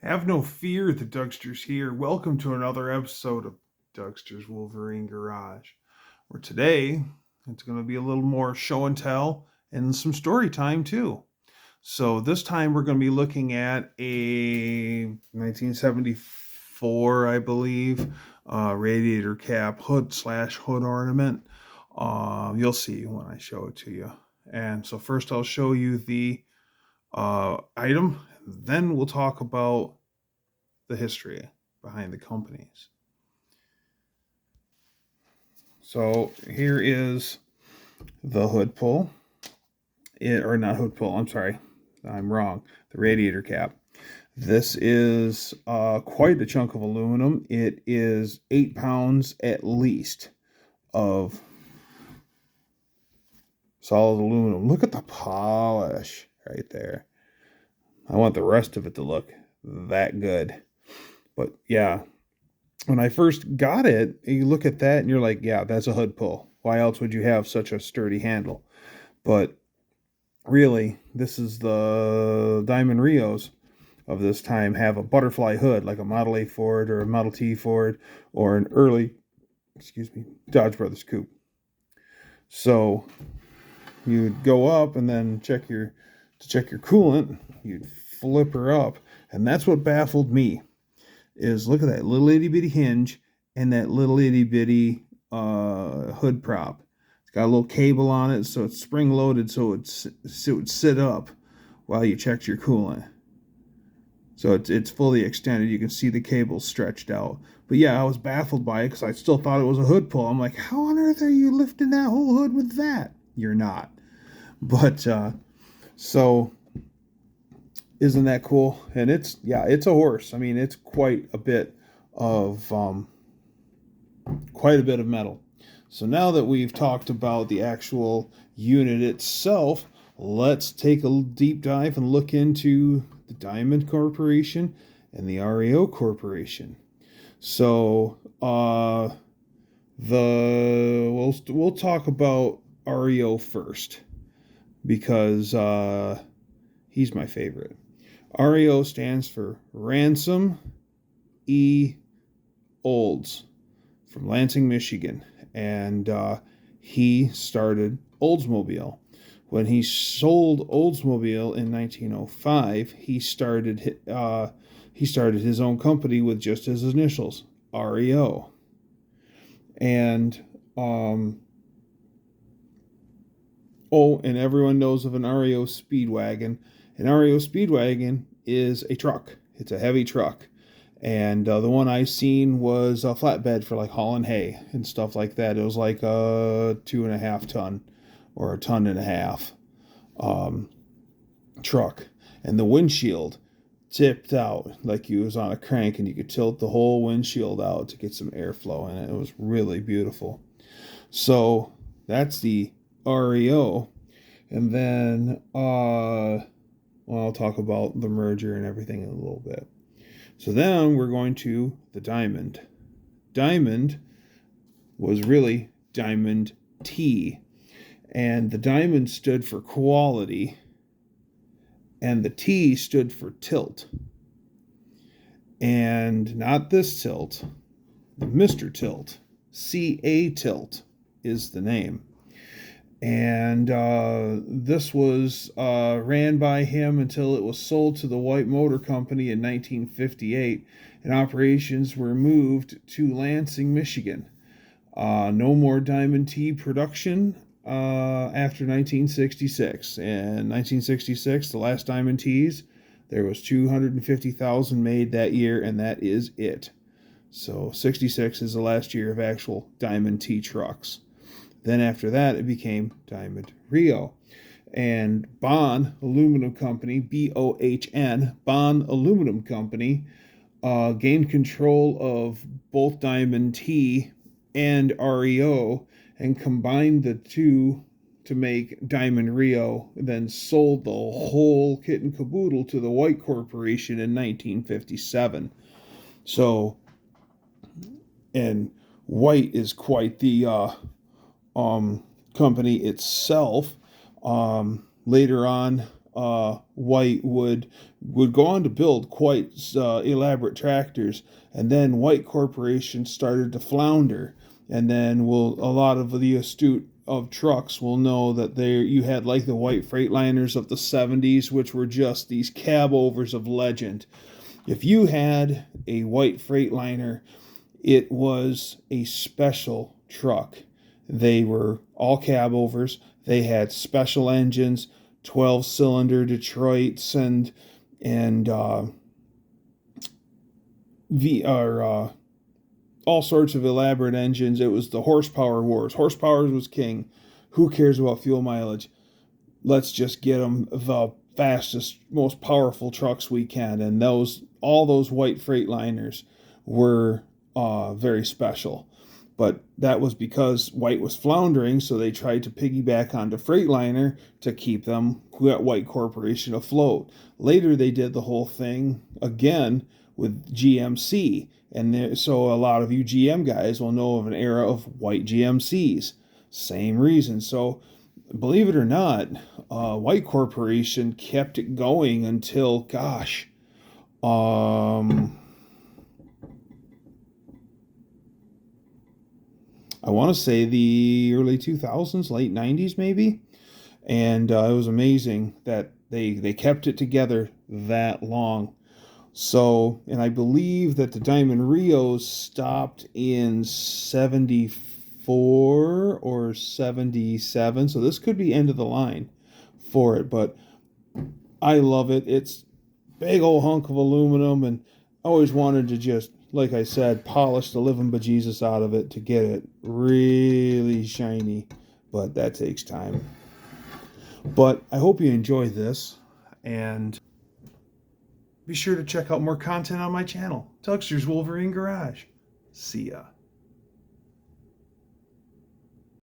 Have no fear, the Dougster's here. Welcome to another episode of Dougster's Wolverine Garage, where today it's going to be a little more show and tell and some story time too. So this time we're going to be looking at a 1974, I believe, radiator cap hood/hood ornament. You'll see when I show it to you. And so first I'll show you the item. Then we'll talk about the history behind the companies. So here is the hood pull. Or not hood pull, I'm sorry. I'm wrong. The radiator cap. This is quite a chunk of aluminum. It is 8 pounds at least of solid aluminum. Look at the polish right there. I want the rest of it to look that good. But yeah, when I first got it, you look at that and you're like, yeah, that's a hood pull. Why else would you have such a sturdy handle? But really, this is the Diamond Rios of this time have a butterfly hood, like a Model A Ford or a Model T Ford or an early, Dodge Brothers coupe. So you'd go up and then check your coolant. You'd flip her up, and that's what baffled me. Is look at that little itty bitty hinge and that little itty bitty hood prop. It's got a little cable on it, so it's spring loaded, so it would sit up while you checked your coolant. So it's fully extended. You can see the cable stretched out. But yeah, I was baffled by it because I still thought it was a hood pull. I'm like, how on earth are you lifting that whole hood with that? You're not. But so isn't that cool? And it's a horse. I mean, it's quite a bit of metal. So now that we've talked about the actual unit itself, let's take a deep dive and look into the Diamond Corporation and the REO Corporation. So we'll talk about REO first because he's my favorite. REO stands for Ransom E. Olds from Lansing, Michigan. And he started Oldsmobile. When he sold Oldsmobile in 1905, he started his own company with just his initials, REO. And and everyone knows of an REO Speedwagon. An REO Speedwagon is a truck. It's a heavy truck. And the one I seen was a flatbed for like hauling hay and stuff like that. It was like a 2.5 ton or a 1.5 ton truck. And the windshield tipped out like you was on a crank, and you could tilt the whole windshield out to get some airflow in it. It was really beautiful. So that's the REO. And then I'll talk about the merger and everything in a little bit. So then we're going to the Diamond. Diamond was really Diamond T. And the Diamond stood for quality, and the T stood for tilt. And not this tilt, the Mr. Tilt. CA Tilt is the name. And this was ran by him until it was sold to the White Motor Company in 1958, and operations were moved to Lansing, Michigan. No more Diamond T production after 1966. In 1966, the last Diamond T's, there was 250,000 made that year, and that is it. So 66 is the last year of actual Diamond T trucks. Then after that, it became Diamond Rio. And Bohn Aluminum Company, B-O-H-N, Bohn Aluminum Company, gained control of both Diamond T and REO and combined the two to make Diamond Rio, then sold the whole kit and caboodle to the White Corporation in 1957. So, and White is quite the company itself. Later on, White would go on to build quite elaborate tractors, and then White Corporation started to flounder, and then a lot of the astute of trucks will know that you had like the White Freightliners of the 70s, which were just these cab overs of legend. If you had a White Freightliner, it was a special truck. They were all cab overs. They had special engines, 12-cylinder Detroits, and all sorts of elaborate engines. It was the horsepower wars. Horsepower was king. Who cares about fuel mileage? Let's just get them the fastest, most powerful trucks we can. And all those White Freightliners were very special. But that was because White was floundering, so they tried to piggyback onto Freightliner to keep them, White Corporation, afloat. Later, they did the whole thing again with GMC. And so a lot of you GM guys will know of an era of White GMCs. Same reason. So believe it or not, White Corporation kept it going until, gosh, I want to say the early 2000s, late 90s maybe. And it was amazing that they kept it together that long. So, and I believe that the Diamond Rio stopped in 74 or 77. So this could be end of the line for it. But I love it. It's big old hunk of aluminum, and I always wanted to just, like I said, polish the living bejesus out of it to get it really shiny, but that takes time. But I hope you enjoy this, and be sure to check out more content on my channel, Tugster's Wolverine Garage. See ya.